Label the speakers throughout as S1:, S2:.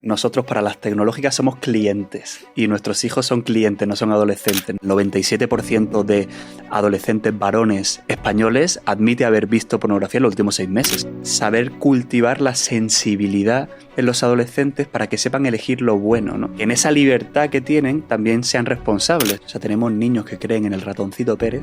S1: Nosotros para las tecnológicas somos clientes y nuestros hijos son clientes, no son adolescentes. El 97% de adolescentes varones españoles admite haber visto pornografía en los últimos 6 meses. Saber cultivar la sensibilidad en los adolescentes para que sepan elegir lo bueno, ¿no? En esa libertad que tienen también sean responsables. O sea, tenemos niños que creen en el ratoncito Pérez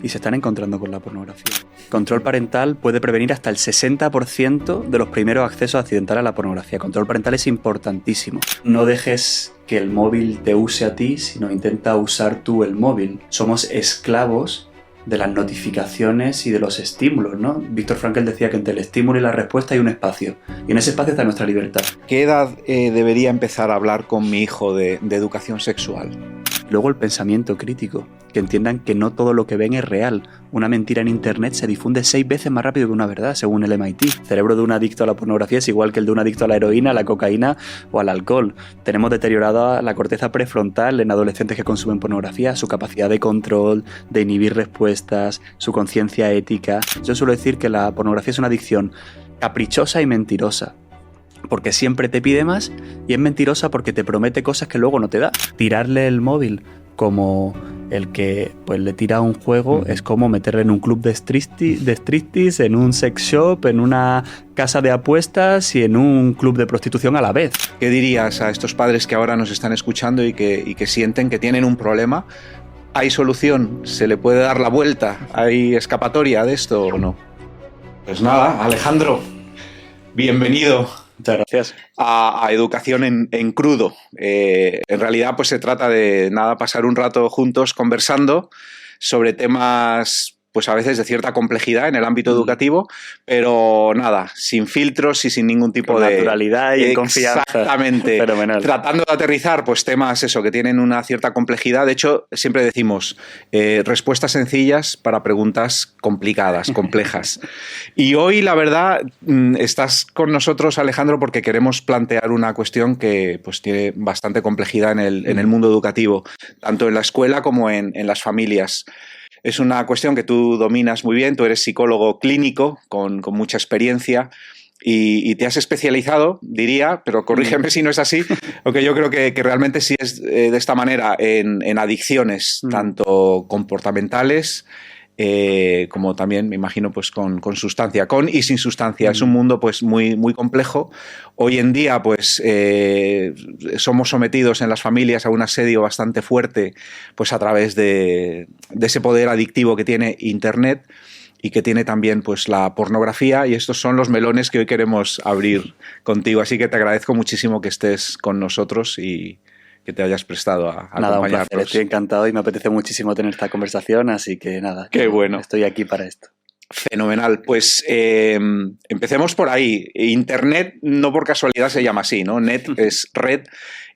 S1: y se están encontrando con la pornografía. Control parental puede prevenir hasta el 60% de los primeros accesos accidentales a la pornografía. Control parental es importantísimo. No dejes que el móvil te use a ti, sino intenta usar tú el móvil. Somos esclavos de las notificaciones y de los estímulos, ¿no? Víctor Frankl decía que entre el estímulo y la respuesta hay un espacio, y en ese espacio está nuestra libertad.
S2: ¿Qué edad debería empezar a hablar con mi hijo de educación sexual?
S1: Luego el pensamiento crítico, que entiendan que no todo lo que ven es real. Una mentira en internet se difunde 6 veces más rápido que una verdad, según el MIT. El cerebro de un adicto a la pornografía es igual que el de un adicto a la heroína, a la cocaína o al alcohol. Tenemos deteriorada la corteza prefrontal en adolescentes que consumen pornografía, su capacidad de control, de inhibir respuestas, su conciencia ética. Yo suelo decir que la pornografía es una adicción caprichosa y mentirosa, porque siempre te pide más, y es mentirosa porque te promete cosas que luego no te da. Tirarle el móvil como el que pues le tira un juego es como meterle en un club de striptease, en un sex shop, en una casa de apuestas y en un club de prostitución a la vez.
S2: ¿Qué dirías a estos padres que ahora nos están escuchando y que sienten que tienen un problema? ¿Hay solución? ¿Se le puede dar la vuelta? ¿Hay escapatoria de esto o no? Pues nada, Alejandro, bienvenido.
S1: Muchas gracias.
S2: A Educación en Crudo. En realidad, pues se trata de pasar un rato juntos conversando sobre temas, pues a veces de cierta complejidad en el ámbito educativo, pero sin filtros y sin ningún tipo de
S1: naturalidad y en confianza.
S2: Exactamente.
S1: Fenomenal.
S2: Tratando de aterrizar, pues temas que tienen una cierta complejidad. De hecho, siempre decimos respuestas sencillas para preguntas complicadas, complejas. Y hoy, la verdad, estás con nosotros, Alejandro, porque queremos plantear una cuestión que pues tiene bastante complejidad en el mundo educativo, tanto en la escuela como en las familias. Es una cuestión que tú dominas muy bien, tú eres psicólogo clínico con mucha experiencia y te has especializado, diría, pero corrígeme si no es así, aunque yo creo que realmente sí es de esta manera en adicciones, tanto comportamentales como también, me imagino, pues con sustancia, con y sin sustancia. Es un mundo pues muy, muy complejo. Hoy en día pues somos sometidos en las familias a un asedio bastante fuerte pues a través de ese poder adictivo que tiene Internet y que tiene también pues la pornografía, y estos son los melones que hoy queremos abrir contigo. Así que te agradezco muchísimo que estés con nosotros y que te hayas prestado a
S1: nada,
S2: acompañarnos.
S1: Un placer, estoy encantado y me apetece muchísimo tener esta conversación, así que nada.
S2: Qué bueno.
S1: Estoy aquí para esto.
S2: Fenomenal. Pues empecemos por ahí. Internet no por casualidad se llama así, ¿no? Net es red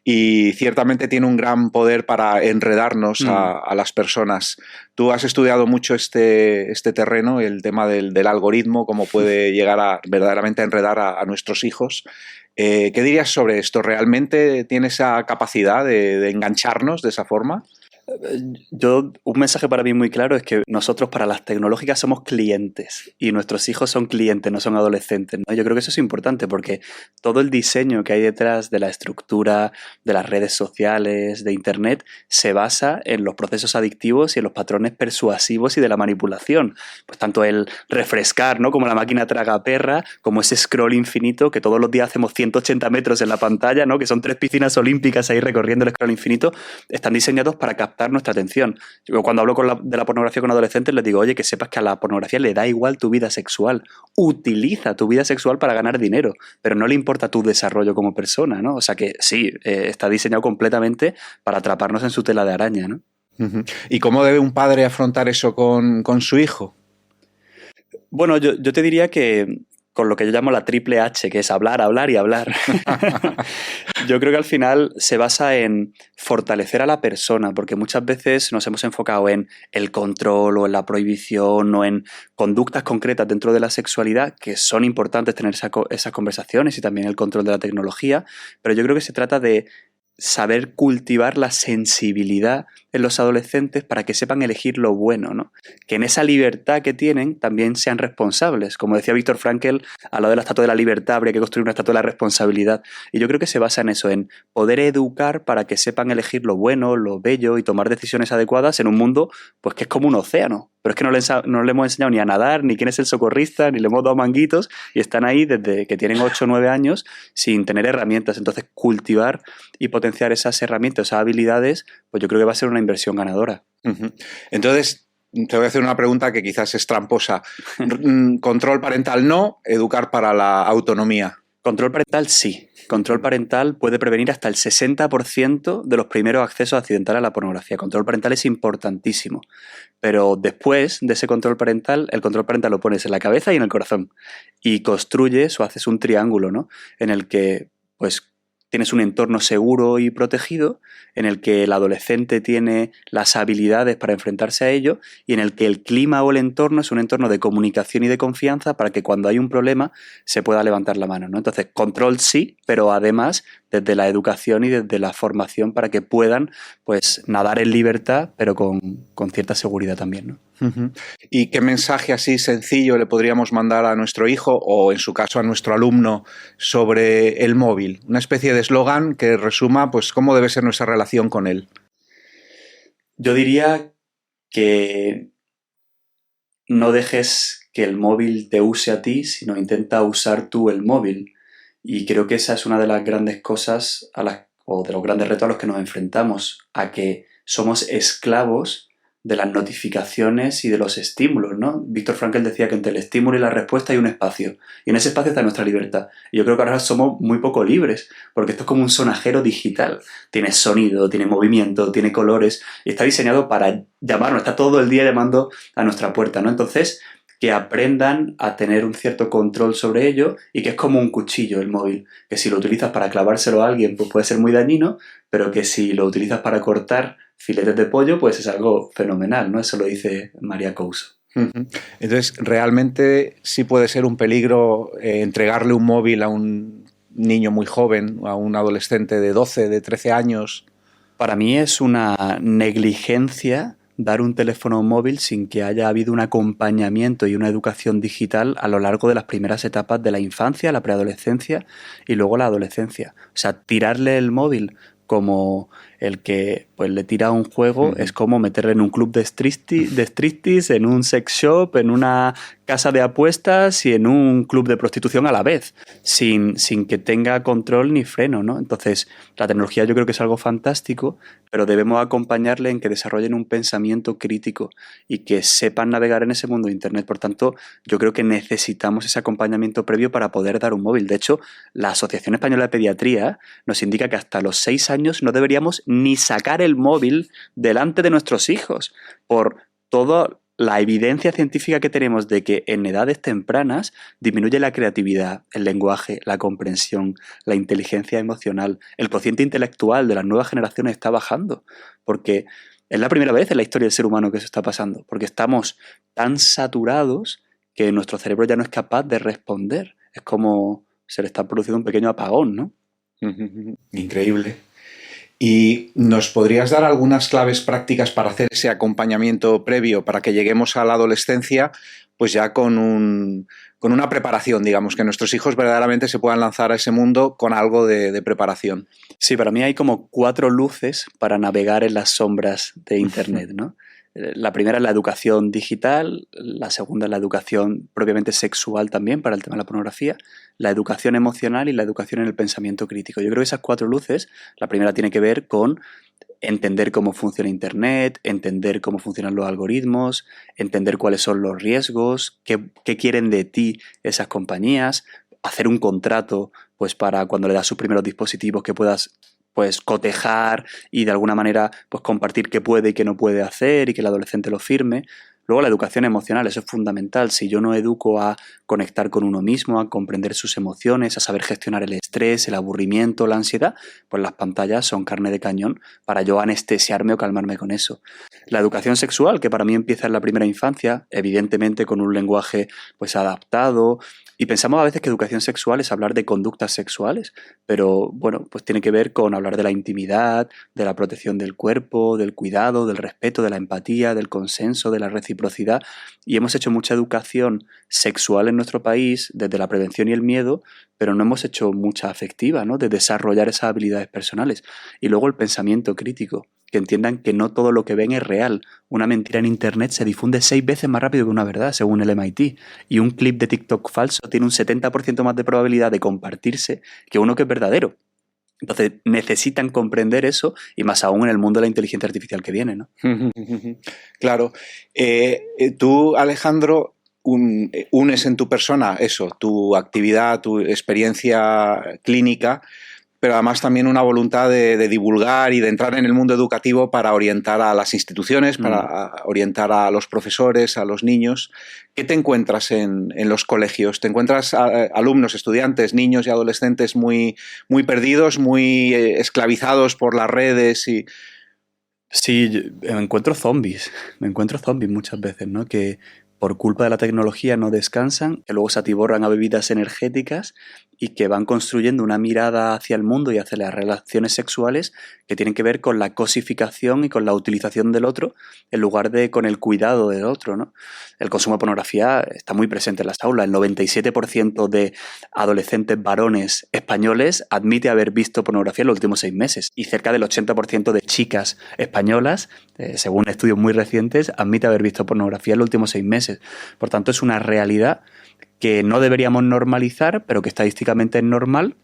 S2: y ciertamente tiene un gran poder para enredarnos a las personas. Tú has estudiado mucho este terreno, el tema del algoritmo, cómo puede llegar a verdaderamente enredar a nuestros hijos. ¿Qué dirías sobre esto? ¿Realmente tiene esa capacidad de engancharnos de esa forma?
S1: Un mensaje para mí muy claro es que nosotros para las tecnológicas somos clientes y nuestros hijos son clientes, no son adolescentes, ¿no? Yo creo que eso es importante porque todo el diseño que hay detrás de la estructura de las redes sociales, de Internet, se basa en los procesos adictivos y en los patrones persuasivos y de la manipulación. Pues tanto el refrescar, ¿no? Como la máquina tragaperra, como ese scroll infinito que todos los días hacemos 180 metros en la pantalla, ¿no? Que son 3 piscinas olímpicas ahí recorriendo el scroll infinito, están diseñados para captar nuestra atención. Yo cuando hablo de la pornografía con adolescentes les digo, oye, que sepas que a la pornografía le da igual tu vida sexual. Utiliza tu vida sexual para ganar dinero, pero no le importa tu desarrollo como persona, ¿no? O sea que sí, está diseñado completamente para atraparnos en su tela de araña, ¿no?
S2: ¿Y cómo debe un padre afrontar eso con su hijo?
S1: Bueno, yo te diría que con lo que yo llamo la triple H, que es hablar, hablar y hablar. Yo creo que al final se basa en fortalecer a la persona, porque muchas veces nos hemos enfocado en el control o en la prohibición o en conductas concretas dentro de la sexualidad, que son importantes tener esas conversaciones, y también el control de la tecnología, pero yo creo que se trata de saber cultivar la sensibilidad en los adolescentes para que sepan elegir lo bueno, ¿no? Que en esa libertad que tienen también sean responsables. Como decía Viktor Frankl, al lado de la estatua de la libertad habría que construir una estatua de la responsabilidad. Y yo creo que se basa en eso, en poder educar para que sepan elegir lo bueno, lo bello y tomar decisiones adecuadas en un mundo pues que es como un océano. Pero es que no le hemos enseñado ni a nadar, ni quién es el socorrista, ni le hemos dado manguitos y están ahí desde que tienen 8 o 9 años sin tener herramientas. Entonces, cultivar y potenciar esas herramientas, esas habilidades, pues yo creo que va a ser una inversión ganadora.
S2: Uh-huh. Entonces, te voy a hacer una pregunta que quizás es tramposa. Control parental no, educar para la autonomía.
S1: Control parental sí. Control parental puede prevenir hasta el 60% de los primeros accesos accidentales a la pornografía. Control parental es importantísimo. Pero después de ese control parental, el control parental lo pones en la cabeza y en el corazón. Y construyes o haces un triángulo, ¿no? En el que, pues, tienes un entorno seguro y protegido, en el que el adolescente tiene las habilidades para enfrentarse a ello y en el que el clima o el entorno es un entorno de comunicación y de confianza para que cuando hay un problema se pueda levantar la mano, ¿no? Entonces, control sí, pero además desde la educación y desde la formación para que puedan pues nadar en libertad, pero con cierta seguridad también, ¿no?
S2: Uh-huh. ¿Y qué mensaje así sencillo le podríamos mandar a nuestro hijo o en su caso a nuestro alumno sobre el móvil? Una especie de eslogan que resuma pues cómo debe ser nuestra relación con él.
S1: Yo diría que no dejes que el móvil te use a ti, sino intenta usar tú el móvil. Y creo que esa es una de las grandes cosas o de los grandes retos a los que nos enfrentamos, a que somos esclavos de las notificaciones y de los estímulos, ¿no? Viktor Frankl decía que entre el estímulo y la respuesta hay un espacio, y en ese espacio está nuestra libertad. Y yo creo que ahora somos muy poco libres, porque esto es como un sonajero digital. Tiene sonido, tiene movimiento, tiene colores, y está diseñado para llamarnos, está todo el día llamando a nuestra puerta, ¿no? Entonces, que aprendan a tener un cierto control sobre ello y que es como un cuchillo el móvil, que si lo utilizas para clavárselo a alguien pues puede ser muy dañino, pero que si lo utilizas para cortar filetes de pollo pues es algo fenomenal, ¿no? Eso lo dice María Couso.
S2: Entonces, realmente sí puede ser un peligro entregarle un móvil a un niño muy joven, a un adolescente de 12, de 13 años.
S1: Para mí es una negligencia dar un teléfono móvil sin que haya habido un acompañamiento y una educación digital a lo largo de las primeras etapas de la infancia, la preadolescencia y luego la adolescencia. O sea, tirarle el móvil como el que pues le tira un juego es como meterle en un club de striptease, en un sex shop, en una casa de apuestas y en un club de prostitución a la vez, sin que tenga control ni freno, ¿no? Entonces, la tecnología yo creo que es algo fantástico, pero debemos acompañarle en que desarrollen un pensamiento crítico y que sepan navegar en ese mundo de Internet. Por tanto, yo creo que necesitamos ese acompañamiento previo para poder dar un móvil. De hecho, la Asociación Española de Pediatría nos indica que hasta los 6 años no deberíamos ni sacar el móvil delante de nuestros hijos, por toda la evidencia científica que tenemos de que en edades tempranas disminuye la creatividad, el lenguaje, la comprensión, la inteligencia emocional. El cociente intelectual de las nuevas generaciones está bajando, porque es la primera vez en la historia del ser humano que eso está pasando, porque estamos tan saturados que nuestro cerebro ya no es capaz de responder. Es como se le está produciendo un pequeño apagón, ¿no?
S2: Increíble. ¿Y nos podrías dar algunas claves prácticas para hacer ese acompañamiento previo para que lleguemos a la adolescencia pues ya con una preparación, digamos, que nuestros hijos verdaderamente se puedan lanzar a ese mundo con algo de preparación?
S1: Sí, para mí hay como 4 luces para navegar en las sombras de Internet, ¿no? La primera es la educación digital, la segunda es la educación propiamente sexual también para el tema de la pornografía, la educación emocional y la educación en el pensamiento crítico. Yo creo que esas 4 luces, la primera tiene que ver con entender cómo funciona Internet, entender cómo funcionan los algoritmos, entender cuáles son los riesgos, qué quieren de ti esas compañías, hacer un contrato pues para cuando le das sus primeros dispositivos que puedas pues cotejar y de alguna manera pues compartir qué puede y qué no puede hacer y que el adolescente lo firme. Luego la educación emocional, eso es fundamental. Si yo no educo a conectar con uno mismo, a comprender sus emociones, a saber gestionar el estrés, el aburrimiento, la ansiedad, pues las pantallas son carne de cañón para yo anestesiarme o calmarme con eso. La educación sexual, que para mí empieza en la primera infancia, evidentemente con un lenguaje pues adaptado, y pensamos a veces que educación sexual es hablar de conductas sexuales, pero bueno, pues tiene que ver con hablar de la intimidad, de la protección del cuerpo, del cuidado, del respeto, de la empatía, del consenso, de la reciprocidad, y hemos hecho mucha educación sexual en nuestro país desde la prevención y el miedo, pero no hemos hecho mucha afectiva, ¿no? De desarrollar esas habilidades personales. Y luego el pensamiento crítico, que entiendan que no todo lo que ven es real. Una mentira en Internet se difunde 6 veces más rápido que una verdad, según el MIT. Y un clip de TikTok falso tiene un 70% más de probabilidad de compartirse que uno que es verdadero. Entonces necesitan comprender eso, y más aún en el mundo de la inteligencia artificial que viene, ¿no?
S2: Claro. Tú, Alejandro, unes en tu persona eso, tu actividad, tu experiencia clínica, pero además también una voluntad de divulgar y de entrar en el mundo educativo para orientar a las instituciones, para orientar a los profesores, a los niños. ¿Qué te encuentras en los colegios? ¿Te encuentras alumnos, estudiantes, niños y adolescentes muy, muy perdidos, muy esclavizados por las redes?
S1: Sí, me encuentro zombies muchas veces, ¿no? Que por culpa de la tecnología no descansan, que luego se atiborran a bebidas energéticas y que van construyendo una mirada hacia el mundo y hacia las relaciones sexuales que tienen que ver con la cosificación y con la utilización del otro en lugar de con el cuidado del otro, ¿no? El consumo de pornografía está muy presente en las aulas. El 97% de adolescentes varones españoles admite haber visto pornografía en los últimos 6 meses, y cerca del 80% de chicas españolas, según estudios muy recientes, admite haber visto pornografía en los últimos 6 meses. Por tanto, es una realidad que no deberíamos normalizar, pero que estadísticamente es normal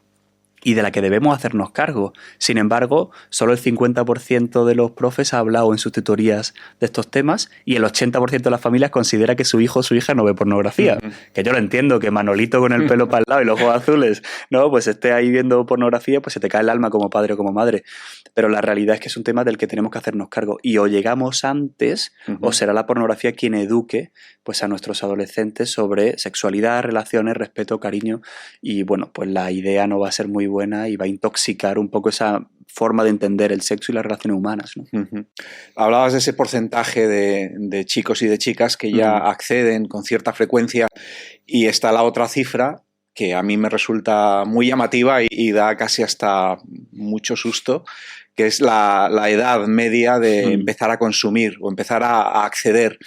S1: y de la que debemos hacernos cargo. Sin embargo, solo el 50% de los profes ha hablado en sus tutorías de estos temas, y el 80% de las familias considera que su hijo o su hija no ve pornografía. Que yo lo entiendo, que Manolito con el pelo para el lado y los ojos azules, ¿no? Pues esté ahí viendo pornografía, pues se te cae el alma como padre o como madre. Pero la realidad es que es un tema del que tenemos que hacernos cargo, y o llegamos antes o será la pornografía quien eduque pues a nuestros adolescentes sobre sexualidad, relaciones, respeto, cariño, y bueno, pues la idea no va a ser muy buena y va a intoxicar un poco esa forma de entender el sexo y las relaciones humanas, ¿no?
S2: Hablabas de ese porcentaje de chicos y de chicas que ya acceden con cierta frecuencia, y está la otra cifra que a mí me resulta muy llamativa y da casi hasta mucho susto, que es la edad media de empezar a consumir o empezar a acceder,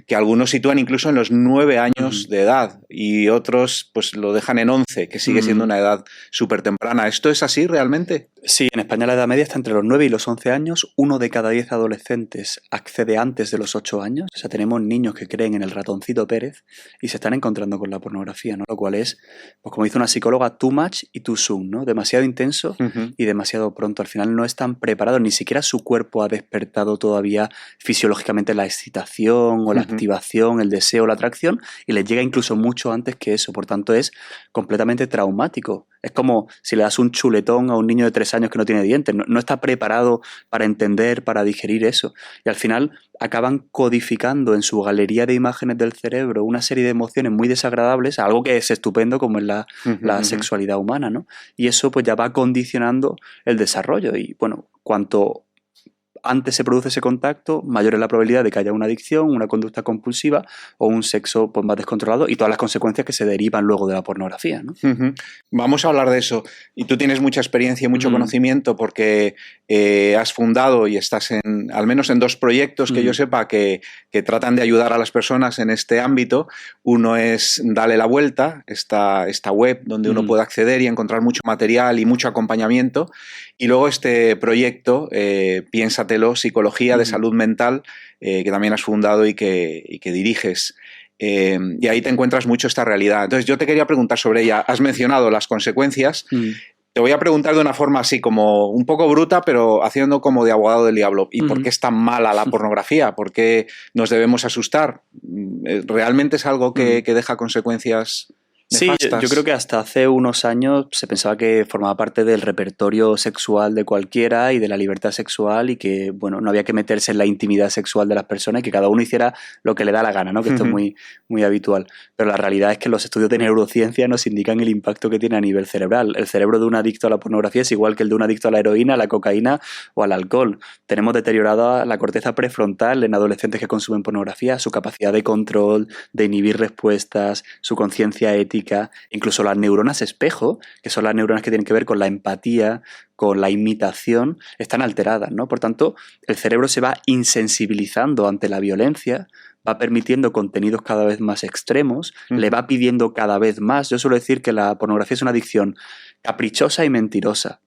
S2: que algunos sitúan incluso en los 9 años de edad, y otros pues lo dejan en 11, que sigue siendo una edad súper temprana. ¿Esto es así realmente?
S1: Sí, en España la edad media está entre los 9 y los 11 años. 1 de cada 10 adolescentes accede antes de los 8 años. O sea, tenemos niños que creen en el ratoncito Pérez y se están encontrando con la pornografía, ¿no? Lo cual es, pues como dice una psicóloga, too much y too soon, ¿no? Demasiado intenso y demasiado pronto. Al final no están preparados, ni siquiera su cuerpo ha despertado todavía fisiológicamente la excitación o la activación, el deseo, la atracción, y les llega incluso mucho antes que eso. Por tanto, es completamente traumático. Es como si le das un chuletón a un niño de 3 años que no tiene dientes. No está preparado para entender, para digerir eso. Y al final acaban codificando en su galería de imágenes del cerebro una serie de emociones muy desagradables, algo que es estupendo como es la sexualidad humana, ¿no? Y eso pues ya va condicionando el desarrollo. Y bueno, cuanto antes se produce ese contacto, mayor es la probabilidad de que haya una adicción, una conducta compulsiva o un sexo pues, más descontrolado, y todas las consecuencias que se derivan luego de la pornografía, ¿no?
S2: Vamos a hablar de eso. Y tú tienes mucha experiencia y mucho conocimiento, porque has fundado y estás al menos en 2 proyectos que yo sepa que tratan de ayudar a las personas en este ámbito. Uno es Dale la Vuelta, esta web donde uno puede acceder y encontrar mucho material y mucho acompañamiento. Y luego este proyecto, Piénsatelo, Psicología de Salud Mental, que también has fundado y que diriges. Y ahí te encuentras mucho esta realidad. Entonces yo te quería preguntar sobre ella. Has mencionado las consecuencias. Te voy a preguntar de una forma así como un poco bruta, pero haciendo como de abogado del diablo. ¿Y por qué es tan mala la pornografía? ¿Por qué nos debemos asustar? ¿Realmente es algo que deja consecuencias
S1: Sí,
S2: nefastas.
S1: yo creo que hasta hace unos años se pensaba que formaba parte del repertorio sexual de cualquiera y de la libertad sexual y que, bueno, no había que meterse en la intimidad sexual de las personas y que cada uno hiciera lo que le da la gana, ¿no? Que esto es muy, muy habitual. Pero la realidad es que los estudios de neurociencia nos indican el impacto que tiene a nivel cerebral. El cerebro de un adicto a la pornografía es igual que el de un adicto a la heroína, a la cocaína o al alcohol. Tenemos deteriorada la corteza prefrontal en adolescentes que consumen pornografía, su capacidad de control, de inhibir respuestas, su conciencia ética, incluso las neuronas espejo, que son las neuronas que tienen que ver con la empatía, con la imitación, están alteradas, ¿no? Por tanto, el cerebro se va insensibilizando ante la violencia, va permitiendo contenidos cada vez más extremos, le va pidiendo cada vez más. Yo suelo decir que la pornografía es una adicción caprichosa y mentirosa,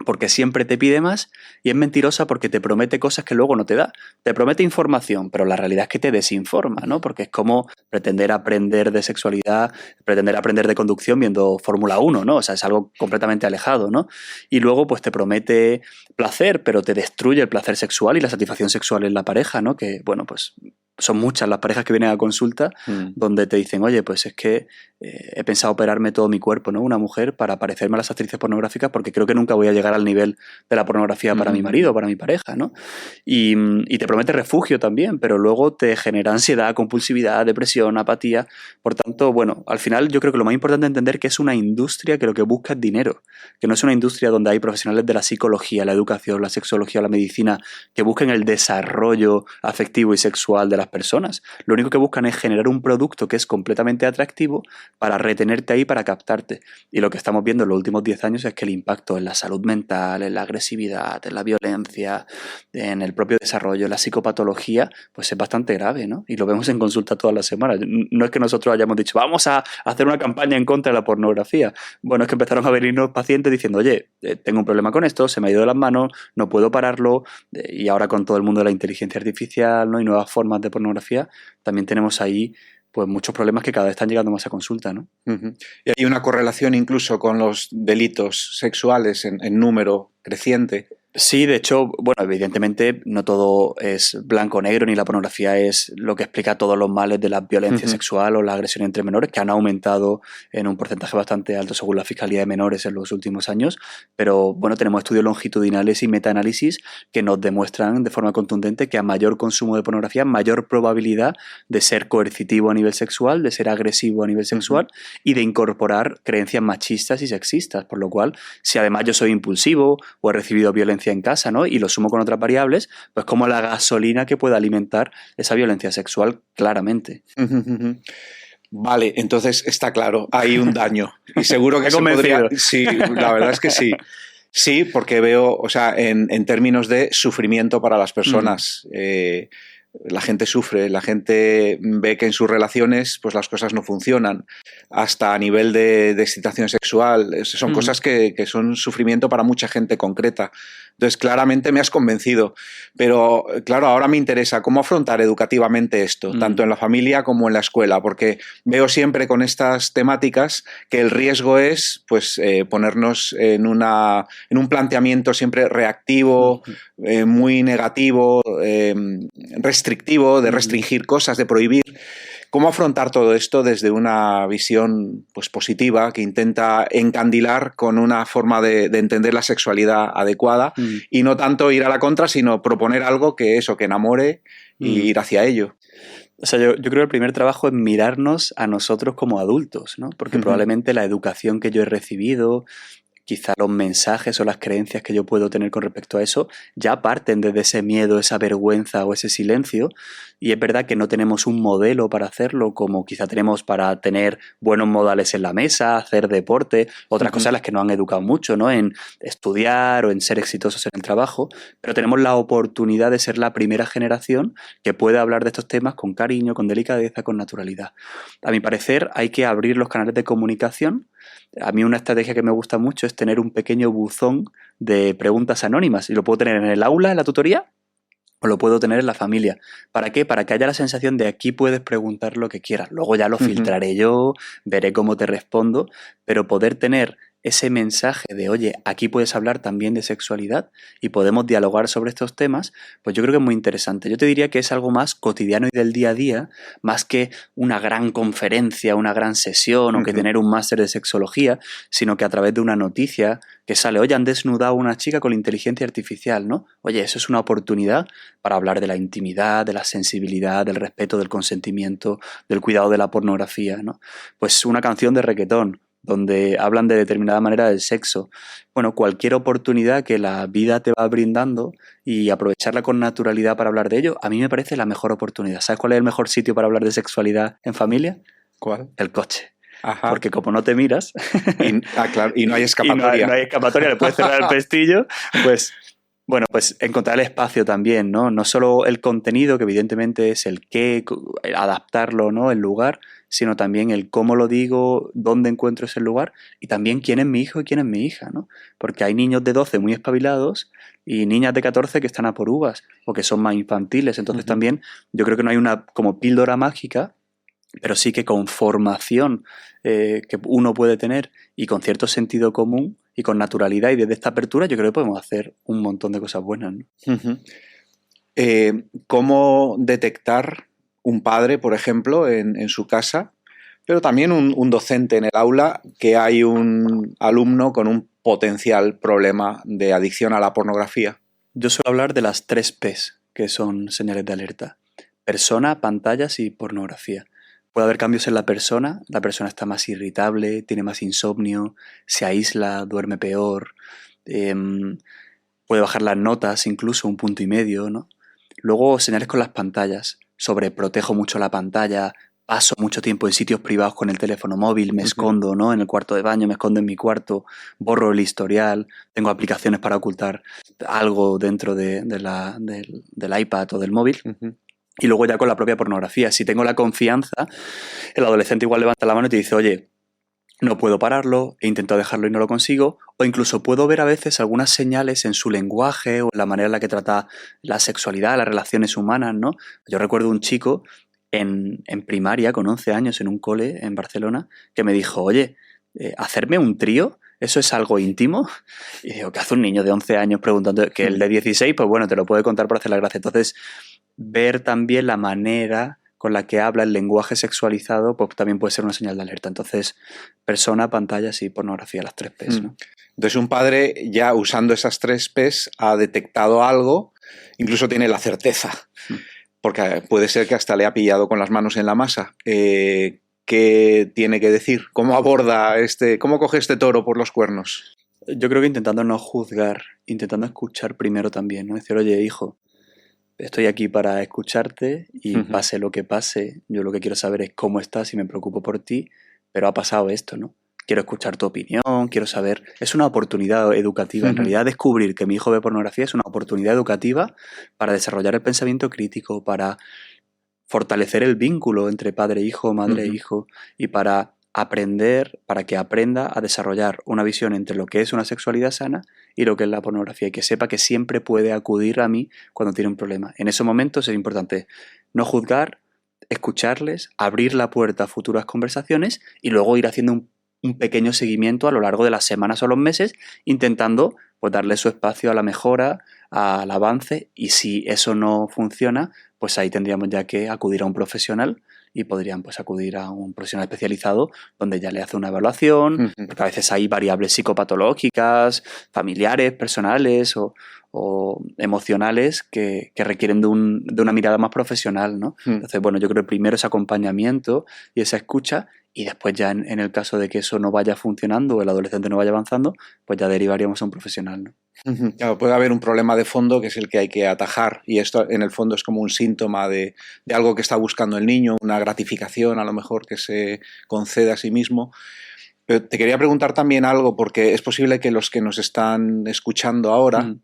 S1: porque siempre te pide más, y es mentirosa porque te promete cosas que luego no te da. Te promete información, pero la realidad es que te desinforma, ¿no? Porque es como pretender aprender de sexualidad, pretender aprender de conducción viendo Fórmula 1, ¿no? O sea, es algo completamente alejado, ¿no? Y luego pues te promete placer, pero te destruye el placer sexual y la satisfacción sexual en la pareja, ¿no? Que, bueno, pues son muchas las parejas que vienen a consulta donde te dicen, oye, pues es que he pensado operarme todo mi cuerpo, ¿no? Una mujer para parecerme a las actrices pornográficas porque creo que nunca voy a llegar al nivel de la pornografía para mi marido, para mi pareja, ¿no? Y te promete refugio también, pero luego te genera ansiedad, compulsividad, depresión, apatía. Por tanto, bueno, al final yo creo que lo más importante es entender que es una industria que lo que busca es dinero, que no es una industria donde hay profesionales de la psicología, la educación, la sexología, la medicina, que busquen el desarrollo afectivo y sexual de las personas. Lo único que buscan es generar un producto que es completamente atractivo para retenerte ahí, para captarte. Y lo que estamos viendo en los últimos 10 años es que el impacto en la salud mental, en la agresividad, en la violencia, en el propio desarrollo, en la psicopatología, pues es bastante grave, ¿no? Y lo vemos en consulta todas las semanas. No es que nosotros hayamos dicho, vamos a hacer una campaña en contra de la pornografía. Bueno, es que empezaron a venirnos pacientes diciendo, oye, tengo un problema con esto, se me ha ido de las manos, no puedo pararlo, y ahora con todo el mundo de la inteligencia artificial, ¿no? Y nuevas formas de pornografía, también tenemos ahí pues muchos problemas que cada vez están llegando más a consulta, ¿no?
S2: Y hay una correlación incluso con los delitos sexuales en número creciente.
S1: Sí, de hecho, bueno, evidentemente no todo es blanco o negro, ni la pornografía es lo que explica todos los males de la violencia sexual o la agresión entre menores, que han aumentado en un porcentaje bastante alto según la Fiscalía de Menores en los últimos años, pero bueno, tenemos estudios longitudinales y metaanálisis que nos demuestran de forma contundente que a mayor consumo de pornografía, mayor probabilidad de ser coercitivo a nivel sexual, de ser agresivo a nivel sexual y de incorporar creencias machistas y sexistas, por lo cual, si además yo soy impulsivo o he recibido violencia en casa, ¿no? Y lo sumo con otras variables, pues como la gasolina que puede alimentar esa violencia sexual claramente.
S2: Vale, entonces está claro, hay un daño. Y seguro que se podría... Sí, la verdad es que sí. Sí, porque veo, o sea, en términos de sufrimiento para las personas, la gente sufre, la gente ve que en sus relaciones pues las cosas no funcionan, hasta a nivel de excitación sexual, son cosas que son sufrimiento para mucha gente concreta. Entonces, claramente me has convencido, pero claro, ahora me interesa cómo afrontar educativamente esto, tanto en la familia como en la escuela, porque veo siempre con estas temáticas que el riesgo es pues ponernos en un planteamiento siempre reactivo, muy negativo, restrictivo, de restringir cosas, de prohibir. ¿Cómo afrontar todo esto desde una visión pues, positiva que intenta encandilar con una forma de entender la sexualidad adecuada y no tanto ir a la contra, sino proponer algo que enamore y ir hacia ello?
S1: O sea, yo creo que el primer trabajo es mirarnos a nosotros como adultos, ¿no? Porque probablemente la educación que yo he recibido, quizá los mensajes o las creencias que yo puedo tener con respecto a eso ya parten desde ese miedo, esa vergüenza o ese silencio, y es verdad que no tenemos un modelo para hacerlo como quizá tenemos para tener buenos modales en la mesa, hacer deporte, otras cosas en las que nos han educado mucho, ¿no? En estudiar o en ser exitosos en el trabajo, pero tenemos la oportunidad de ser la primera generación que puede hablar de estos temas con cariño, con delicadeza, con naturalidad. A mi parecer hay que abrir los canales de comunicación. A mí una estrategia que me gusta mucho es tener un pequeño buzón de preguntas anónimas, y lo puedo tener en el aula, en la tutoría, o lo puedo tener en la familia. ¿Para qué? Para que haya la sensación de aquí puedes preguntar lo que quieras. Luego ya lo filtraré yo, veré cómo te respondo, pero poder tener ese mensaje de, oye, aquí puedes hablar también de sexualidad y podemos dialogar sobre estos temas, pues yo creo que es muy interesante. Yo te diría que es algo más cotidiano y del día a día, más que una gran conferencia, una gran sesión o que tener un máster de sexología, sino que a través de una noticia que sale, oye, han desnudado a una chica con la inteligencia artificial, ¿no? Oye, eso es una oportunidad para hablar de la intimidad, de la sensibilidad, del respeto, del consentimiento, del cuidado de la pornografía, ¿no? Pues una canción de reguetón, donde hablan de determinada manera del sexo. Bueno, cualquier oportunidad que la vida te va brindando y aprovecharla con naturalidad para hablar de ello, a mí me parece la mejor oportunidad. ¿Sabes cuál es el mejor sitio para hablar de sexualidad en familia?
S2: ¿Cuál?
S1: El coche.
S2: Ajá.
S1: Porque como no te miras
S2: claro, y no hay
S1: y
S2: escapatoria.
S1: no hay escapatoria, le puedes cerrar el pestillo, pues bueno, pues encontrar el espacio también, ¿no? No solo el contenido, que evidentemente es el qué, adaptarlo, ¿no? El lugar, sino también el cómo lo digo, dónde encuentro ese lugar y también quién es mi hijo y quién es mi hija, ¿no? Porque hay niños de 12 muy espabilados y niñas de 14 que están a por uvas o que son más infantiles. Entonces también yo creo que no hay una como píldora mágica, pero sí que con formación que uno puede tener y con cierto sentido común y con naturalidad y desde esta apertura yo creo que podemos hacer un montón de cosas buenas, ¿no?
S2: ¿Cómo detectar un padre, por ejemplo, en su casa, pero también un docente en el aula, que hay un alumno con un potencial problema de adicción a la pornografía?
S1: Yo suelo hablar de las 3 P's, que son señales de alerta: persona, pantallas y pornografía. Puede haber cambios en la persona está más irritable, tiene más insomnio, se aísla, duerme peor, puede bajar las notas, incluso 1,5 puntos, ¿no? Luego, señales con las pantallas: sobreprotejo mucho la pantalla, paso mucho tiempo en sitios privados con el teléfono móvil, me escondo, ¿no? En el cuarto de baño, me escondo en mi cuarto, borro el historial, tengo aplicaciones para ocultar algo dentro del iPad o del móvil. Y luego ya con la propia pornografía. Si tengo la confianza, el adolescente igual levanta la mano y te dice, oye, no puedo pararlo, he intentado dejarlo y no lo consigo, o incluso puedo ver a veces algunas señales en su lenguaje o en la manera en la que trata la sexualidad, las relaciones humanas, ¿no? Yo recuerdo un chico en primaria, con 11 años, en un cole en Barcelona, que me dijo, oye, ¿hacerme un trío? ¿Eso es algo íntimo? Y digo, ¿qué hace un niño de 11 años preguntando? Que el de 16, pues bueno, te lo puede contar por hacer la gracia. Entonces, ver también la manera con la que habla, el lenguaje sexualizado, pues también puede ser una señal de alerta. Entonces, persona, pantallas y pornografía, las 3 P's, ¿no?
S2: Entonces, un padre ya usando esas 3 P's ha detectado algo, incluso tiene la certeza, porque puede ser que hasta le ha pillado con las manos en la masa. ¿Qué tiene que decir? ¿Cómo aborda cómo coge este toro por los cuernos?
S1: Yo creo que intentando no juzgar, intentando escuchar primero también, ¿no? Decir, oye, hijo, estoy aquí para escucharte y pase lo que pase, yo lo que quiero saber es cómo estás y me preocupo por ti, pero ha pasado esto, ¿no? Quiero escuchar tu opinión, quiero saber... Es una oportunidad educativa. En realidad, descubrir que mi hijo ve pornografía es una oportunidad educativa para desarrollar el pensamiento crítico, para fortalecer el vínculo entre padre e hijo, madre e hijo, y para aprender, para que aprenda a desarrollar una visión entre lo que es una sexualidad sana y lo que es la pornografía, y que sepa que siempre puede acudir a mí cuando tiene un problema. En esos momentos es importante no juzgar, escucharles, abrir la puerta a futuras conversaciones y luego ir haciendo un pequeño seguimiento a lo largo de las semanas o los meses, intentando pues darle su espacio a la mejora, al avance, y si eso no funciona, pues ahí tendríamos ya que acudir a un profesional y podrían pues acudir a un profesional especializado donde ya le hace una evaluación, porque a veces hay variables psicopatológicas, familiares, personales o emocionales que requieren de una mirada más profesional, ¿no? Entonces, bueno, yo creo que primero ese acompañamiento y esa escucha, y después ya en el caso de que eso no vaya funcionando o el adolescente no vaya avanzando, pues ya derivaríamos a un profesional, ¿no?
S2: Claro, puede haber un problema de fondo que es el que hay que atajar, y esto en el fondo es como un síntoma de algo que está buscando el niño, una gratificación a lo mejor que se concede a sí mismo. Pero te quería preguntar también algo, porque es posible que los que nos están escuchando ahora,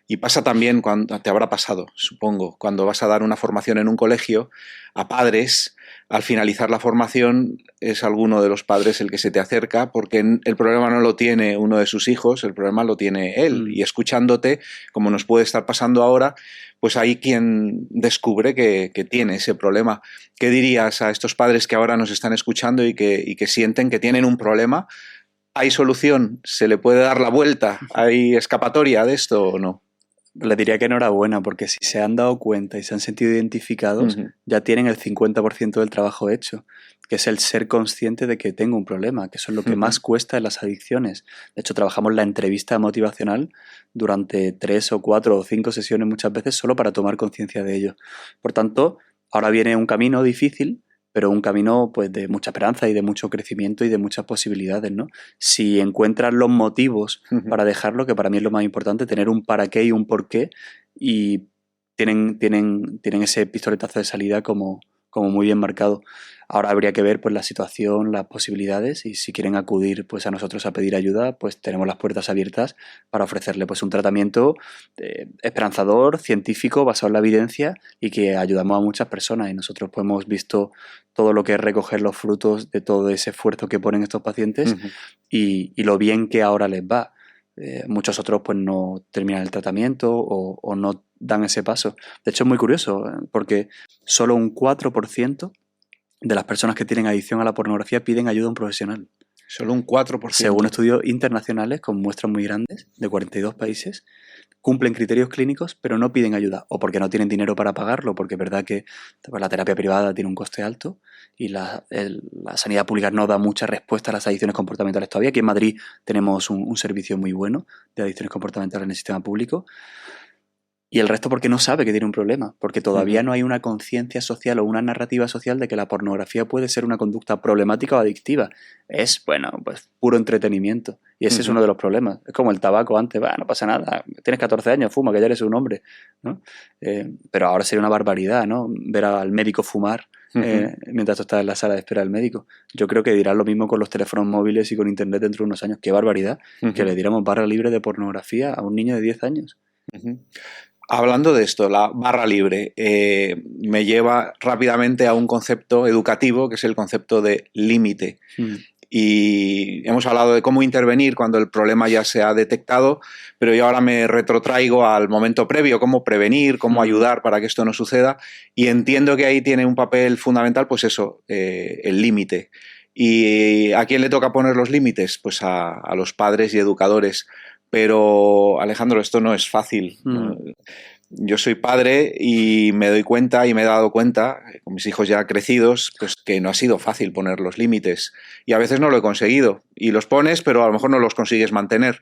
S2: y pasa también, cuando te habrá pasado, supongo, cuando vas a dar una formación en un colegio a padres, al finalizar la formación es alguno de los padres el que se te acerca, porque el problema no lo tiene uno de sus hijos, el problema lo tiene él. Y escuchándote, como nos puede estar pasando ahora, pues hay quien descubre que tiene ese problema. ¿Qué dirías a estos padres que ahora nos están escuchando y que sienten que tienen un problema, ¿Hay solución? ¿Se le puede dar la vuelta? ¿Hay escapatoria de esto o no?
S1: Le diría que enhorabuena, porque si se han dado cuenta y se han sentido identificados, ya tienen el 50% del trabajo hecho, que es el ser consciente de que tengo un problema, que eso es lo que más cuesta en las adicciones. De hecho, trabajamos la entrevista motivacional durante 3 o 4 o 5 sesiones muchas veces solo para tomar conciencia de ello. Por tanto, ahora viene un camino difícil, pero un camino pues de mucha esperanza y de mucho crecimiento y de muchas posibilidades, ¿no? Si encuentras los motivos para dejarlo, que para mí es lo más importante, tener un para qué y un por qué, y tienen ese pistoletazo de salida como muy bien marcado. Ahora habría que ver pues la situación, las posibilidades, y si quieren acudir pues a nosotros a pedir ayuda, pues tenemos las puertas abiertas para ofrecerle pues un tratamiento esperanzador, científico, basado en la evidencia, y que ayudamos a muchas personas. Y nosotros pues hemos visto todo lo que es recoger los frutos de todo ese esfuerzo que ponen estos pacientes y lo bien que ahora les va. Muchos otros pues no terminan el tratamiento o no dan ese paso. De hecho es muy curioso porque solo un 4% de las personas que tienen adicción a la pornografía piden ayuda a un profesional.
S2: Solo un 4%.
S1: Según estudios internacionales con muestras muy grandes de 42 países, cumplen criterios clínicos, pero no piden ayuda, o porque no tienen dinero para pagarlo, porque es verdad que la terapia privada tiene un coste alto y la sanidad pública no da mucha respuesta a las adicciones comportamentales todavía. Aquí en Madrid tenemos un servicio muy bueno de adicciones comportamentales en el sistema público. Y el resto porque no sabe que tiene un problema, porque todavía no hay una conciencia social o una narrativa social de que la pornografía puede ser una conducta problemática o adictiva. Es, bueno, pues puro entretenimiento. Y ese es uno de los problemas. Es como el tabaco antes, no pasa nada, tienes 14 años, fuma, que ya eres un hombre, ¿no? Pero ahora sería una barbaridad, ¿no? Ver al médico fumar mientras tú estás en la sala de espera del médico. Yo creo que dirán lo mismo con los teléfonos móviles y con internet dentro de unos años. Qué barbaridad que le diéramos barra libre de pornografía a un niño de 10 años.
S2: Hablando de esto, la barra libre me lleva rápidamente a un concepto educativo que es el concepto de límite. Y hemos hablado de cómo intervenir cuando el problema ya se ha detectado, pero yo ahora me retrotraigo al momento previo, cómo prevenir, cómo ayudar para que esto no suceda, y entiendo que ahí tiene un papel fundamental, pues eso, el límite. ¿Y a quién le toca poner los límites? Pues a los padres y educadores. Pero, Alejandro, esto no es fácil, ¿no? Yo soy padre y me doy cuenta y me he dado cuenta, con mis hijos ya crecidos, pues que no ha sido fácil poner los límites. Y a veces no lo he conseguido. Y los pones, pero a lo mejor no los consigues mantener.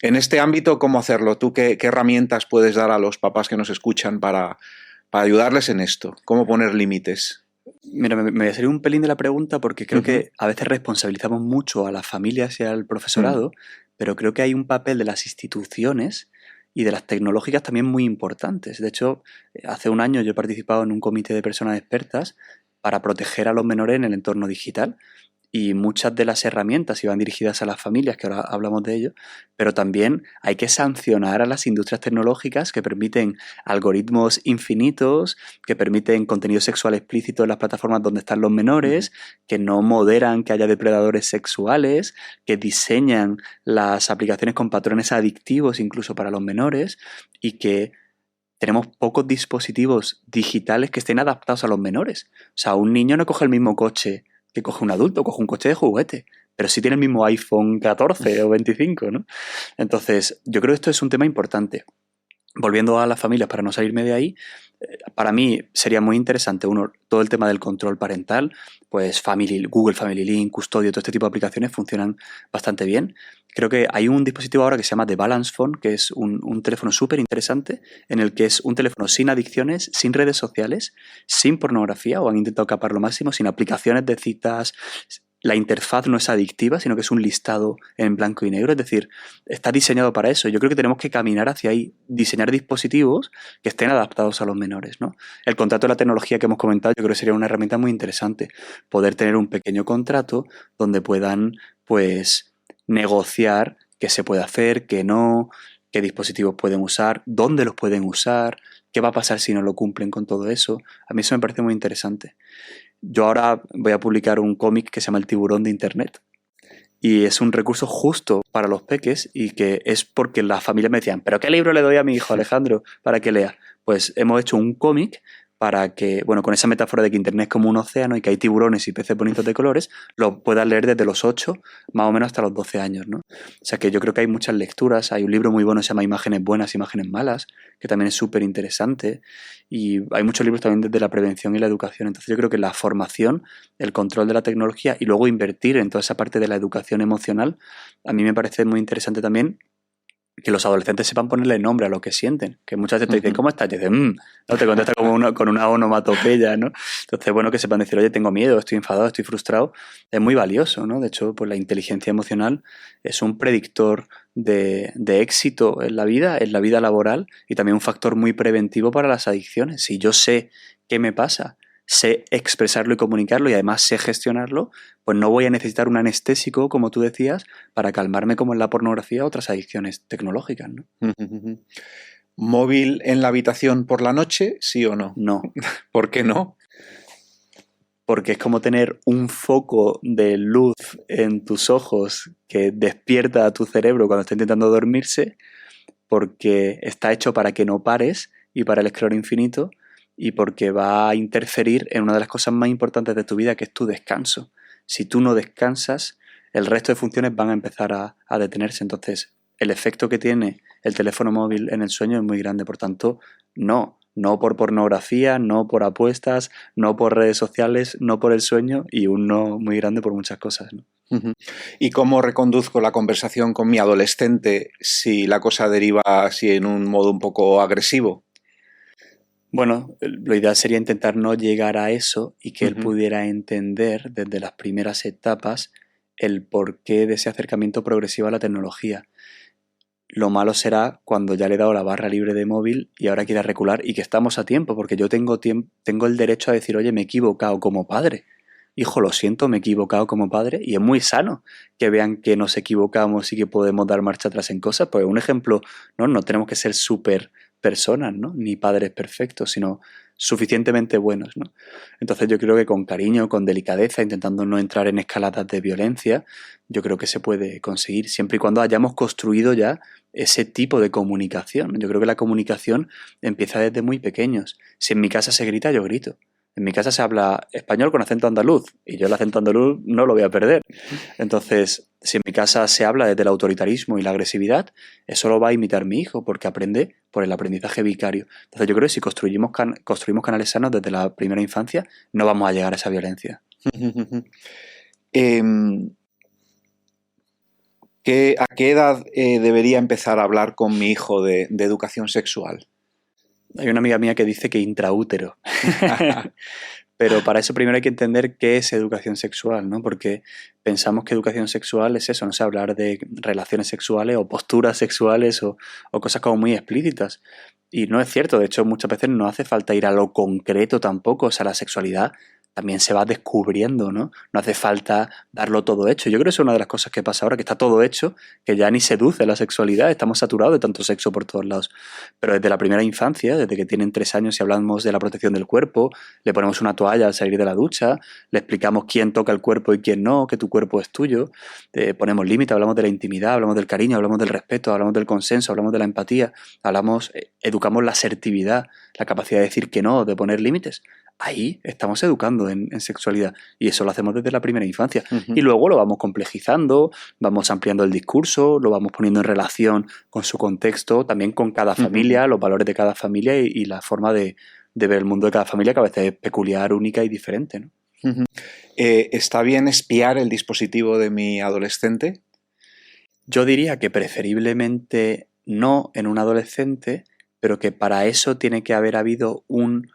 S2: En este ámbito, ¿cómo hacerlo? ¿Tú qué herramientas puedes dar a los papás que nos escuchan para ayudarles en esto? ¿Cómo poner límites?
S1: Mira, me voy a salir un pelín de la pregunta porque creo que a veces responsabilizamos mucho a las familias y al profesorado, pero creo que hay un papel de las instituciones y de las tecnológicas también muy importantes. De hecho, hace un año yo he participado en un comité de personas expertas para proteger a los menores en el entorno digital. Y muchas de las herramientas iban dirigidas a las familias, que ahora hablamos de ello, pero también hay que sancionar a las industrias tecnológicas que permiten algoritmos infinitos, que permiten contenido sexual explícito en las plataformas donde están los menores, que no moderan que haya depredadores sexuales, que diseñan las aplicaciones con patrones adictivos incluso para los menores, y que tenemos pocos dispositivos digitales que estén adaptados a los menores. O sea, un niño no coge el mismo coche que coge un adulto, coge un coche de juguete, pero sí tiene el mismo iPhone 14 o 25, ¿no? Entonces, yo creo que esto es un tema importante. Volviendo a las familias, para no salirme de ahí, para mí sería muy interesante, todo el tema del control parental, pues Google Family Link, Custodio, todo este tipo de aplicaciones funcionan bastante bien. Creo que hay un dispositivo ahora que se llama The Balance Phone, que es un teléfono súper interesante, en el que es un teléfono sin adicciones, sin redes sociales, sin pornografía, o han intentado capar lo máximo, sin aplicaciones de citas. La interfaz no es adictiva, sino que es un listado en blanco y negro, es decir, está diseñado para eso. Yo creo que tenemos que caminar hacia ahí, diseñar dispositivos que estén adaptados a los menores, ¿no? El contrato de la tecnología que hemos comentado, yo creo que sería una herramienta muy interesante, poder tener un pequeño contrato donde puedan, pues, negociar qué se puede hacer, qué no, qué dispositivos pueden usar, dónde los pueden usar, qué va a pasar si no lo cumplen con todo eso. A mí eso me parece muy interesante. Yo ahora voy a publicar un cómic que se llama El tiburón de Internet. Y es un recurso justo para los peques y que es porque las familias me decían, ¿pero qué libro le doy a mi hijo Alejandro para que lea? Pues hemos hecho un cómic para que, bueno, con esa metáfora de que Internet es como un océano y que hay tiburones y peces bonitos de colores, lo puedas leer desde los 8 más o menos hasta los 12 años, ¿no? O sea que yo creo que hay muchas lecturas. Hay un libro muy bueno que se llama Imágenes buenas, imágenes malas, que también es súper interesante. Y hay muchos libros también desde la prevención y la educación. Entonces yo creo que la formación, el control de la tecnología y luego invertir en toda esa parte de la educación emocional, a mí me parece muy interesante también que los adolescentes sepan ponerle nombre a lo que sienten. Que muchas veces te dicen, ¿cómo estás? Y te dicen, no, te contesta como con una onomatopeya, ¿no? Entonces, bueno, que sepan decir, oye, tengo miedo, estoy enfadado, estoy frustrado, es muy valioso, ¿no? De hecho, pues la inteligencia emocional es un predictor de éxito en la vida laboral, y también un factor muy preventivo para las adicciones. Si yo sé qué me pasa, sé expresarlo y comunicarlo y además sé gestionarlo, pues no voy a necesitar un anestésico, como tú decías, para calmarme como en la pornografía o otras adicciones tecnológicas, ¿no?
S2: ¿Móvil en la habitación por la noche, sí o no?
S1: No.
S2: ¿Por qué no?
S1: Porque es como tener un foco de luz en tus ojos que despierta a tu cerebro cuando está intentando dormirse, porque está hecho para que no pares y para el scroll infinito, y porque va a interferir en una de las cosas más importantes de tu vida, que es tu descanso. Si tú no descansas, el resto de funciones van a empezar a detenerse. Entonces, el efecto que tiene el teléfono móvil en el sueño es muy grande. Por tanto, no por pornografía, no por apuestas, no por redes sociales, no por el sueño, y un no muy grande por muchas cosas, ¿no?
S2: ¿Y cómo reconduzco la conversación con mi adolescente si la cosa deriva así en un modo un poco agresivo?
S1: Bueno, lo ideal sería intentar no llegar a eso y que él pudiera entender desde las primeras etapas el porqué de ese acercamiento progresivo a la tecnología. Lo malo será cuando ya le he dado la barra libre de móvil y ahora quiera recular, y que estamos a tiempo, porque yo tengo el derecho a decir, oye, me he equivocado como padre. Hijo, lo siento, me he equivocado como padre, y es muy sano que vean que nos equivocamos y que podemos dar marcha atrás en cosas. Pues un ejemplo, no tenemos que ser súper personas, ¿no? Ni padres perfectos, sino suficientemente buenos, ¿no? Entonces yo creo que con cariño, con delicadeza, intentando no entrar en escaladas de violencia, yo creo que se puede conseguir, siempre y cuando hayamos construido ya ese tipo de comunicación. Yo creo que la comunicación empieza desde muy pequeños. Si en mi casa se grita, yo grito. En mi casa se habla español con acento andaluz, y yo el acento andaluz no lo voy a perder. Entonces, si en mi casa se habla desde el autoritarismo y la agresividad, eso lo va a imitar mi hijo, porque aprende por el aprendizaje vicario. Entonces yo creo que si construimos canales sanos desde la primera infancia, no vamos a llegar a esa violencia.
S2: ¿A qué edad debería empezar a hablar con mi hijo de educación sexual?
S1: Hay una amiga mía que dice que intraútero. Pero para eso primero hay que entender qué es educación sexual, ¿no? Porque pensamos que educación sexual es eso, no sé, hablar de relaciones sexuales o posturas sexuales o cosas como muy explícitas. Y no es cierto, de hecho muchas veces no hace falta ir a lo concreto tampoco. O sea, la sexualidad también se va descubriendo, ¿no? No hace falta darlo todo hecho. Yo creo que eso es una de las cosas que pasa ahora, que está todo hecho, que ya ni seduce la sexualidad, estamos saturados de tanto sexo por todos lados. Pero desde la primera infancia, desde que tienen 3 años y hablamos de la protección del cuerpo, le ponemos una toalla al salir de la ducha, le explicamos quién toca el cuerpo y quién no, que tu cuerpo es tuyo, ponemos límites, hablamos de la intimidad, hablamos del cariño, hablamos del respeto, hablamos del consenso, hablamos de la empatía, educamos la asertividad, la capacidad de decir que no, de poner límites. Ahí estamos educando en sexualidad, y eso lo hacemos desde la primera infancia. Y luego lo vamos complejizando, vamos ampliando el discurso, lo vamos poniendo en relación con su contexto, también con cada familia, los valores de cada familia y la forma de ver el mundo de cada familia, que a veces es peculiar, única y diferente, ¿no?
S2: ¿Está bien espiar el dispositivo de mi adolescente?
S1: Yo diría que preferiblemente no en un adolescente, pero que para eso tiene que haber habido un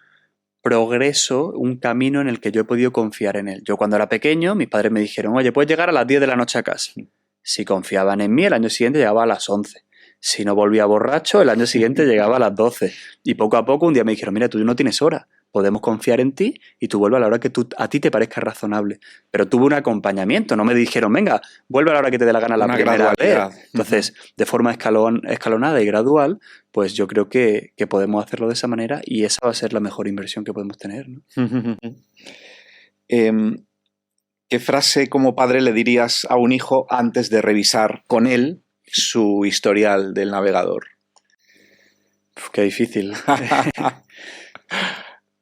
S1: progreso, un camino en el que yo he podido confiar en él. Yo cuando era pequeño, mis padres me dijeron, oye, puedes llegar a las 10 de la noche a casa. Si confiaban en mí, el año siguiente llegaba a las 11. Si no volvía borracho, el año siguiente llegaba a las 12. Y poco a poco un día me dijeron, mira, tú no tienes hora, podemos confiar en ti y tú vuelve a la hora que a ti te parezca razonable. Pero tuve un acompañamiento, no me dijeron, venga, vuelve a la hora que te dé la gana la primera vez. Entonces, de forma escalonada y gradual, pues yo creo que podemos hacerlo de esa manera, y esa va a ser la mejor inversión que podemos tener, ¿no?
S2: ¿Qué frase como padre le dirías a un hijo antes de revisar con él su historial del navegador?
S1: Qué difícil.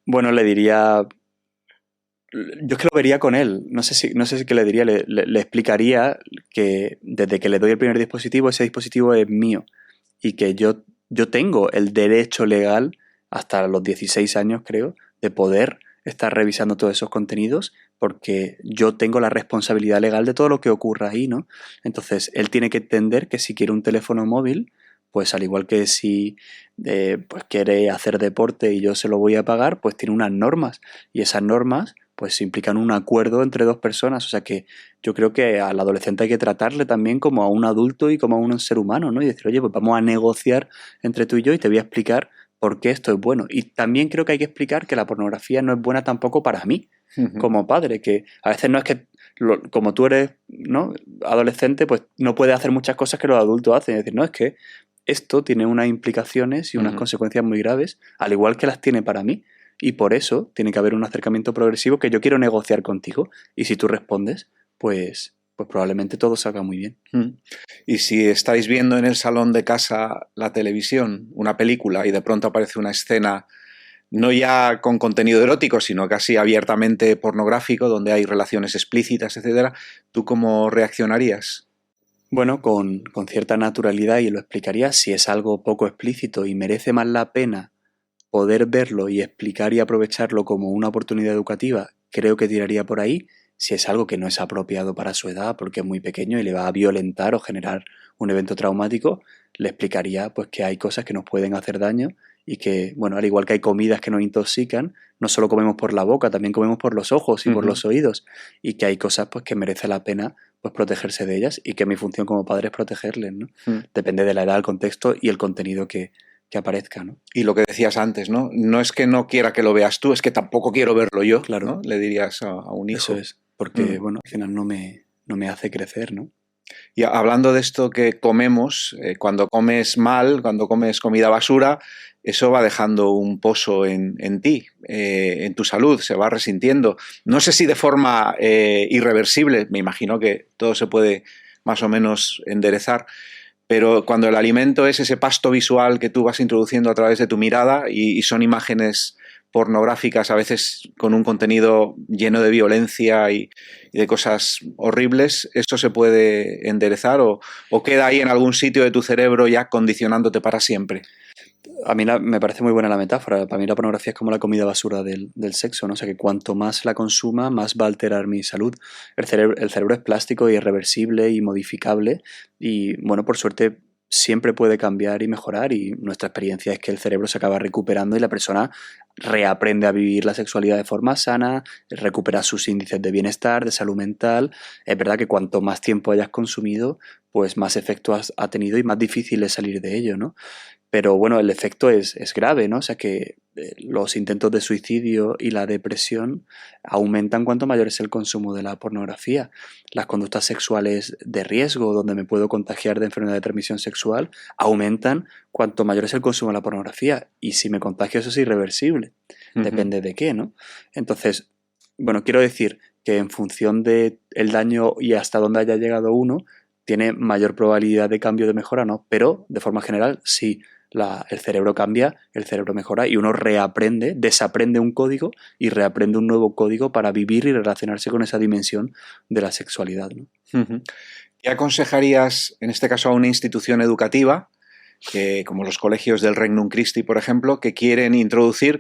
S1: Bueno, le diría... Yo es que lo vería con él. No sé si qué le diría. Le explicaría que desde que le doy el primer dispositivo, ese dispositivo es mío. Y que yo tengo el derecho legal, hasta los 16 años creo, de poder estar revisando todos esos contenidos, porque yo tengo la responsabilidad legal de todo lo que ocurra ahí, ¿no? Entonces, él tiene que entender que si quiere un teléfono móvil, pues al igual que si pues quiere hacer deporte y yo se lo voy a pagar, pues tiene unas normas. Y esas normas pues implican un acuerdo entre dos personas. O sea que yo creo que al adolescente hay que tratarle también como a un adulto y como a un ser humano, ¿no? Y decir, oye, pues vamos a negociar entre tú y yo y te voy a explicar por qué esto es bueno. Y también creo que hay que explicar que la pornografía no es buena tampoco para mí, como padre, que a veces no es que, como tú eres, ¿no?, adolescente, pues no puedes hacer muchas cosas que los adultos hacen. Es decir, no, es que esto tiene unas implicaciones y unas consecuencias muy graves, al igual que las tiene para mí. Y por eso tiene que haber un acercamiento progresivo que yo quiero negociar contigo. Y si tú respondes, pues probablemente todo salga muy bien.
S2: Y si estáis viendo en el salón de casa la televisión, una película, y de pronto aparece una escena no ya con contenido erótico, sino casi abiertamente pornográfico, donde hay relaciones explícitas, etcétera, ¿tú cómo reaccionarías?
S1: Bueno, con cierta naturalidad, y lo explicaría. Si es algo poco explícito y merece más la pena poder verlo y explicar y aprovecharlo como una oportunidad educativa, creo que tiraría por ahí. Si es algo que no es apropiado para su edad porque es muy pequeño y le va a violentar o generar un evento traumático, le explicaría pues que hay cosas que nos pueden hacer daño y que, bueno, al igual que hay comidas que nos intoxican, no solo comemos por la boca, también comemos por los ojos y por los oídos, y que hay cosas pues que merece la pena pues protegerse de ellas, y que mi función como padre es protegerles, ¿no? Depende de la edad, el contexto y el contenido que aparezca, ¿no?
S2: Y lo que decías antes, ¿no? No es que no quiera que lo veas tú, es que tampoco quiero verlo yo,
S1: claro,
S2: ¿no? Le dirías a un hijo.
S1: Eso es, porque, bueno, al final no me hace crecer, ¿no?
S2: Y hablando de esto que comemos, cuando comes mal, cuando comes comida basura, eso va dejando un pozo en ti, en tu salud, se va resintiendo. No sé si de forma irreversible, me imagino que todo se puede más o menos enderezar, pero cuando el alimento es ese pasto visual que tú vas introduciendo a través de tu mirada y son imágenes pornográficas, a veces con un contenido lleno de violencia y de cosas horribles, ¿esto se puede enderezar o queda ahí en algún sitio de tu cerebro ya condicionándote para siempre?
S1: A mí me parece muy buena la metáfora. Para mí la pornografía es como la comida basura del sexo, ¿no? O sea, que cuanto más la consuma, más va a alterar mi salud. El cerebro es plástico y irreversible y modificable, y, bueno, por suerte siempre puede cambiar y mejorar, y nuestra experiencia es que el cerebro se acaba recuperando y la persona reaprende a vivir la sexualidad de forma sana, recupera sus índices de bienestar, de salud mental. Es verdad que cuanto más tiempo hayas consumido, pues más efecto ha tenido y más difícil es salir de ello, ¿no? Pero bueno, el efecto es grave, ¿no? O sea que los intentos de suicidio y la depresión aumentan cuanto mayor es el consumo de la pornografía. Las conductas sexuales de riesgo, donde me puedo contagiar de enfermedad de transmisión sexual, aumentan cuanto mayor es el consumo de la pornografía. Y si me contagio, eso es irreversible. Depende de qué, ¿no? Entonces, bueno, quiero decir que en función del daño y hasta dónde haya llegado uno, tiene mayor probabilidad de cambio, de mejora, ¿no? Pero, de forma general, sí. El cerebro cambia, el cerebro mejora y uno reaprende, desaprende un código y reaprende un nuevo código para vivir y relacionarse con esa dimensión de la sexualidad, ¿no?
S2: ¿Qué aconsejarías, en este caso, a una institución educativa, como los colegios del Regnum Christi, por ejemplo, que quieran introducir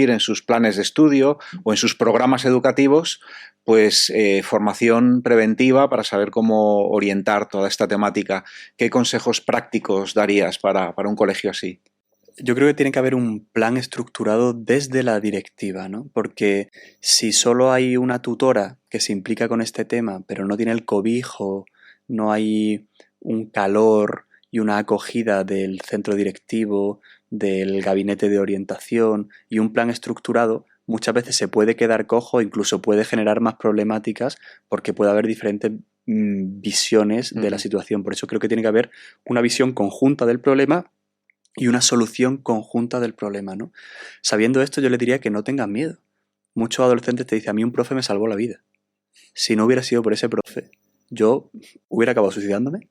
S2: en sus planes de estudio o en sus programas educativos, pues formación preventiva para saber cómo orientar toda esta temática? ¿Qué consejos prácticos darías para un colegio así?
S1: Yo creo que tiene que haber un plan estructurado desde la directiva, ¿no? Porque si solo hay una tutora que se implica con este tema, pero no tiene el cobijo, no hay un calor y una acogida del centro directivo, del gabinete de orientación y un plan estructurado, muchas veces se puede quedar cojo, incluso puede generar más problemáticas porque puede haber diferentes visiones de la situación. Por eso creo que tiene que haber una visión conjunta del problema y una solución conjunta del problema, ¿no? Sabiendo esto, yo le diría que no tengan miedo. Muchos adolescentes te dicen, a mí un profe me salvó la vida. Si no hubiera sido por ese profe, yo hubiera acabado suicidándome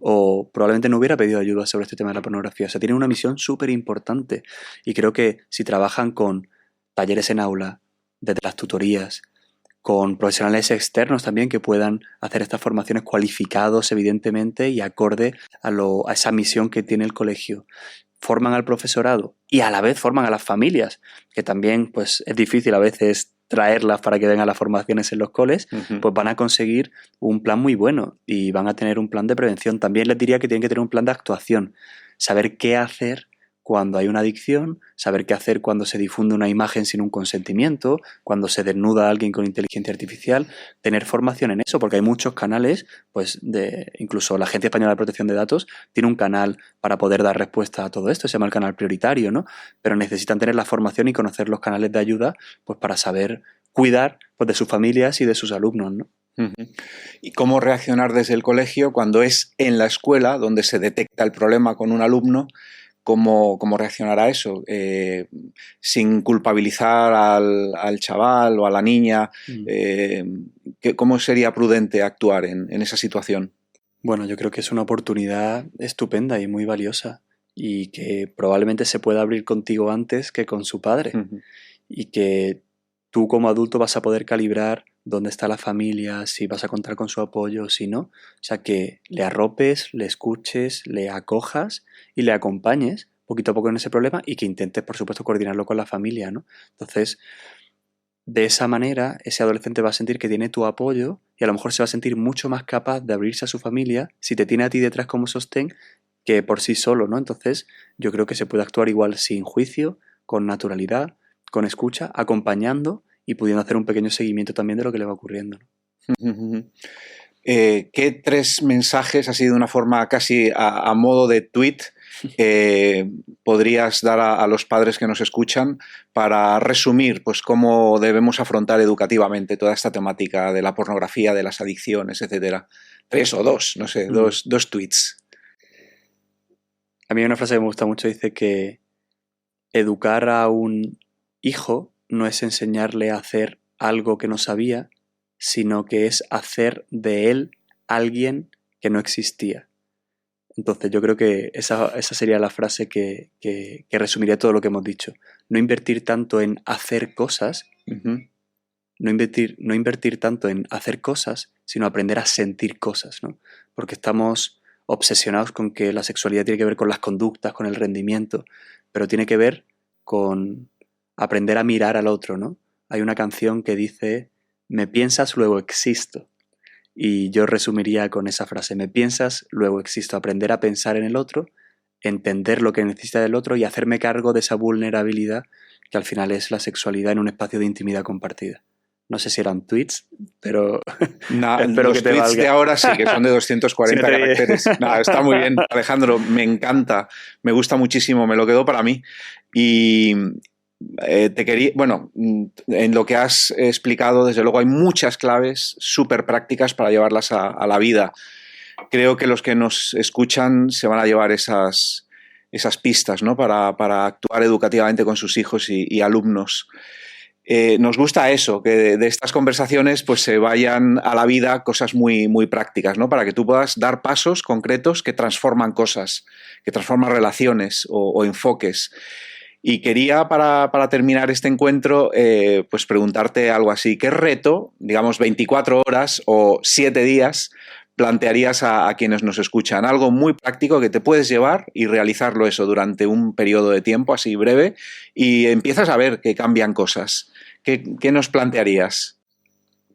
S1: o probablemente no hubiera pedido ayuda sobre este tema de la pornografía. O sea, tienen una misión súper importante y creo que si trabajan con talleres en aula, desde las tutorías, con profesionales externos también que puedan hacer estas formaciones cualificados, evidentemente, y acorde a esa misión que tiene el colegio. Forman al profesorado y a la vez forman a las familias, que también pues, es difícil a veces traerlas para que vengan a las formaciones en los coles, pues van a conseguir un plan muy bueno y van a tener un plan de prevención. También les diría que tienen que tener un plan de actuación, saber qué hacer cuando hay una adicción, saber qué hacer cuando se difunde una imagen sin un consentimiento, cuando se desnuda a alguien con inteligencia artificial, tener formación en eso, porque hay muchos canales, pues incluso la Agencia Española de Protección de Datos tiene un canal para poder dar respuesta a todo esto, se llama el canal prioritario, ¿no? Pero necesitan tener la formación y conocer los canales de ayuda, pues para saber cuidar pues, de sus familias y de sus alumnos, ¿no?
S2: ¿Y cómo reaccionar desde el colegio cuando es en la escuela donde se detecta el problema con un alumno? ¿Cómo reaccionar a eso? Sin culpabilizar al chaval o a la niña. ¿Cómo sería prudente actuar en esa situación?
S1: Bueno, yo creo que es una oportunidad estupenda y muy valiosa y que probablemente se pueda abrir contigo antes que con su padre y que tú como adulto vas a poder calibrar dónde está la familia, si vas a contar con su apoyo o si no. O sea, que le arropes, le escuches, le acojas y le acompañes poquito a poco en ese problema y que intentes, por supuesto, coordinarlo con la familia, ¿no? Entonces, de esa manera, ese adolescente va a sentir que tiene tu apoyo y a lo mejor se va a sentir mucho más capaz de abrirse a su familia si te tiene a ti detrás como sostén que por sí solo, ¿no? Entonces, yo creo que se puede actuar igual sin juicio, con naturalidad, con escucha, acompañando y pudiendo hacer un pequeño seguimiento también de lo que le va ocurriendo, ¿no?
S2: ¿Qué 3 mensajes, así de una forma casi a modo de tweet, podrías dar a los padres que nos escuchan para resumir pues, cómo debemos afrontar educativamente toda esta temática de la pornografía, de las adicciones, etcétera? 3 o 2, no sé, dos tweets.
S1: A mí hay una frase que me gusta mucho, dice que educar a un hijo no es enseñarle a hacer algo que no sabía, sino que es hacer de él alguien que no existía. Entonces yo creo que esa sería la frase que resumiría todo lo que hemos dicho. No invertir tanto en hacer cosas, no invertir tanto en hacer cosas, sino aprender a sentir cosas, ¿no? Porque estamos obsesionados con que la sexualidad tiene que ver con las conductas, con el rendimiento, pero tiene que ver con aprender a mirar al otro, ¿no? Hay una canción que dice, me piensas, luego existo. Y yo resumiría con esa frase, me piensas, luego existo. Aprender a pensar en el otro, entender lo que necesita del otro y hacerme cargo de esa vulnerabilidad que al final es la sexualidad en un espacio de intimidad compartida. No sé si eran tweets, pero espero
S2: los
S1: que te
S2: tweets
S1: valga.
S2: de ahora sí, que son de 240 caracteres. Está muy bien, Alejandro, me encanta, me gusta muchísimo, me lo quedo para mí. Y te quería, bueno, en lo que has explicado, desde luego hay muchas claves súper prácticas para llevarlas a la vida. Creo que los que nos escuchan se van a llevar esas pistas, ¿no? para actuar educativamente con sus hijos y alumnos. Nos gusta eso, que de estas conversaciones pues se vayan a la vida cosas muy, muy prácticas, ¿no? Para que tú puedas dar pasos concretos que transforman cosas, que transforman relaciones o enfoques. Y quería, para terminar este encuentro, pues preguntarte algo así. ¿Qué reto, digamos 24 horas o 7 días, plantearías a quienes nos escuchan? Algo muy práctico que te puedes llevar y realizarlo eso durante un periodo de tiempo así breve y empiezas a ver que cambian cosas. ¿Qué nos plantearías?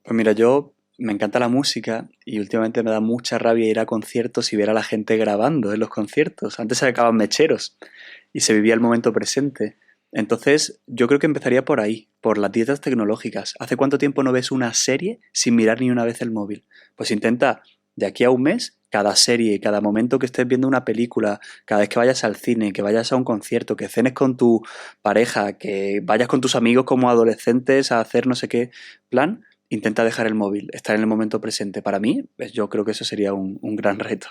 S1: Pues mira, yo me encanta la música y últimamente me da mucha rabia ir a conciertos y ver a la gente grabando en los conciertos. Antes se acababan mecheros y se vivía el momento presente. Entonces, yo creo que empezaría por ahí, por las dietas tecnológicas. ¿Hace cuánto tiempo no ves una serie sin mirar ni una vez el móvil? Pues intenta, de aquí a un mes, cada serie, cada momento que estés viendo una película, cada vez que vayas al cine, que vayas a un concierto, que cenes con tu pareja, que vayas con tus amigos como adolescentes a hacer no sé qué plan, intenta dejar el móvil, estar en el momento presente. Para mí, yo creo que eso sería un gran reto.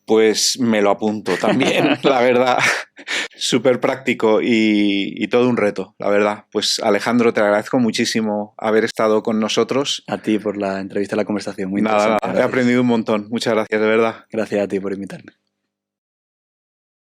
S2: Pues me lo apunto también, la verdad. Súper práctico y todo un reto, la verdad. Pues Alejandro, te agradezco muchísimo haber estado con nosotros.
S1: A ti por la entrevista y la conversación, muy
S2: Nada,
S1: interesante.
S2: he aprendido un montón. Muchas gracias, de verdad.
S1: Gracias a ti por invitarme.